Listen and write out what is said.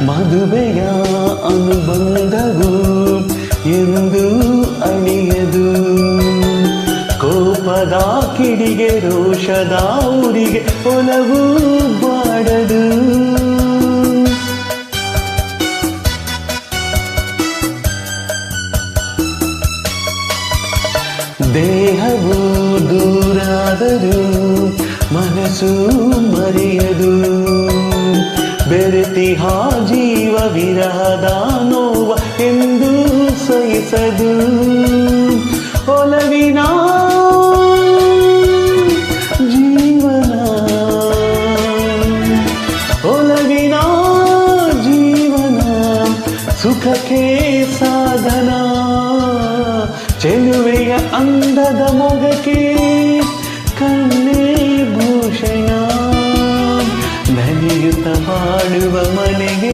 ಮದುವೆಯ ಅನುಬಂಧವು ಎಂದು ಅಳಿಯದು, ಕೋಪದ ಕಿಡಿಗೆ ರೋಷದ ಊರಿಗೆ ಒಲವು ಬಾಡದು. ದೇಹವು ದೂರಾದರೂ ಮನಸ್ಸು ಮರೆಯದು, ಬೆರೆತಿಹ ಜೀವ ವಿರಹದ ನೋವ ಎಂದು ಸಹಿಸದು. ಒಲವಿನ ಜೀವನ, ಒಲವಿನ ಜೀವನ, ಸುಖಕ್ಕೆ ಸಾಧನ, ಚೆಲುವೆಯ ಅಂದದ ಮೊಗಕ್ಕೆ ಕಣ್ಣೇ ಭೂಷಣ, ನಲಿಯುತ್ತ ಬಾಳುವ ಮನೆಗೆ